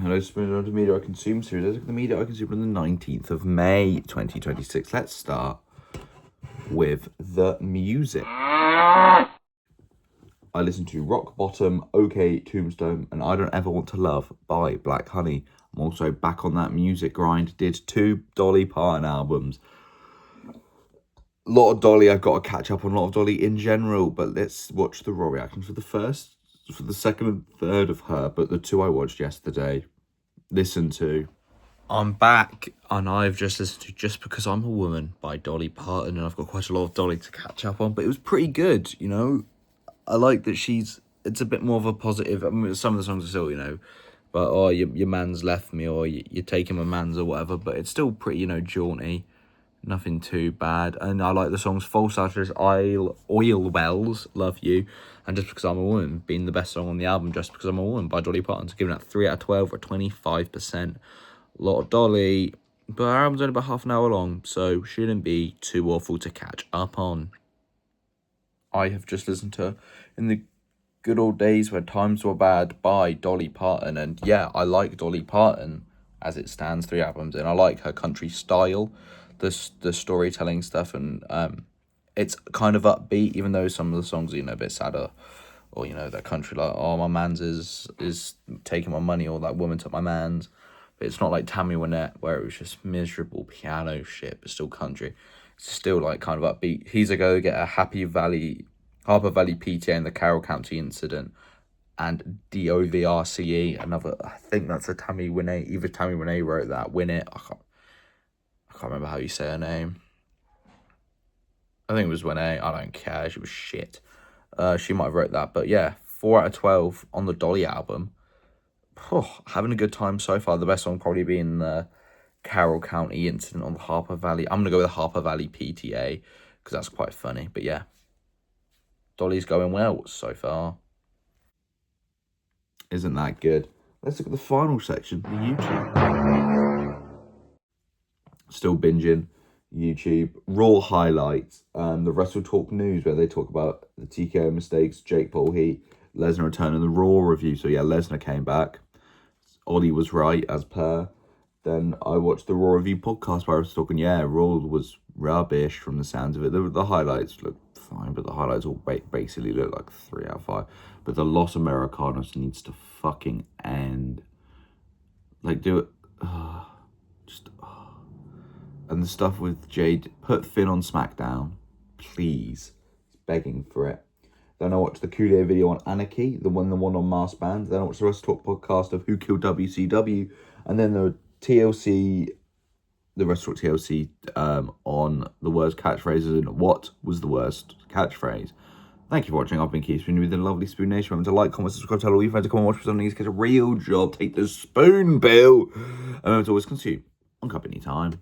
Hello, Spooner of the Media I Consume series. Let's look at the media I consumed on the 19th of May, 2026. Let's start with the music. I listened to Rock Bottom, OK Tombstone, and I Don't Ever Want to Love by Black Honey. I'm also back on that music grind. Did 2 Dolly Parton albums. A lot of Dolly. I've got to catch up on a lot of Dolly in general, but let's watch the raw reactions for the second and third of her, but the 2 I watched yesterday. Listen to. I'm back, and I've just listened to Just Because I'm a Woman by Dolly Parton, and I've got quite a lot of Dolly to catch up on, but it was pretty good, you know. I like that it's a bit more of a positive. I mean, some of the songs are still, you know, but, oh, your man's left me, or you're taking my man's, or whatever, but it's still pretty, you know, jaunty. Nothing too bad. And I like the songs False Artist, Oil Wells, Love You, and Just Because I'm a Woman being the best song on the album, Just Because I'm a Woman by Dolly Parton. So giving that 3 out of 12 or 25%. A lot of Dolly, but our album's only about half an hour long, so shouldn't be too awful to catch up on. I have just listened to In the Good Old Days When Times Were Bad by Dolly Parton, and yeah, I like Dolly Parton as it stands, 3 albums, and I like her country style. The storytelling stuff, and it's kind of upbeat, even though some of the songs are, you know, a bit sadder, or, you know, that country, like, oh, my man's is taking my money, or that woman took my man's. But it's not like Tammy Wynette, where it was just miserable piano shit, but still country. It's still, like, kind of upbeat. He's a Go-Getter, Harper Valley PTA, and the Carroll County Incident, and DOVRCE, another, I think that's a Tammy Wynette, either Tammy Wynette wrote that, Wynette, I can't remember how you say her name. I think it was Wynette. I don't care. She was shit. She might have wrote that. But yeah, 4 out of 12 on the Dolly album. Oh, having a good time so far. The best song probably being the Carroll County Incident on the Harper Valley. I'm going to go with the Harper Valley PTA because that's quite funny. But yeah, Dolly's going well so far. Isn't that good? Let's look at the final section, the YouTube. Still binging YouTube. Raw highlights. The Wrestle Talk News, where they talk about the TKO mistakes, Jake Paul Heat, Lesnar returning, the Raw review. So yeah, Lesnar came back. Ollie was right, as per. Then I watched the Raw review podcast where I was talking, yeah, Raw was rubbish from the sounds of it. The highlights look fine, but the highlights all basically look like 3 out of 5. But the Los Americanos needs to fucking end. Like, do it. And the stuff with Jade, put Finn on SmackDown, please. He's begging for it. Then I watched the Coolio video on Anarchy, the one on Masked Band. Then I watched the Wrestle Talk podcast of Who Killed WCW, and then the Wrestle Talk TLC on the worst catchphrases and what was the worst catchphrase. Thank you for watching. I've been Keith Spoon with the lovely Spoon Nation. Remember to like, comment, subscribe, tell all your friends to come and watch for something to get a real job. Take the spoon pill. And remember to always consume on company time.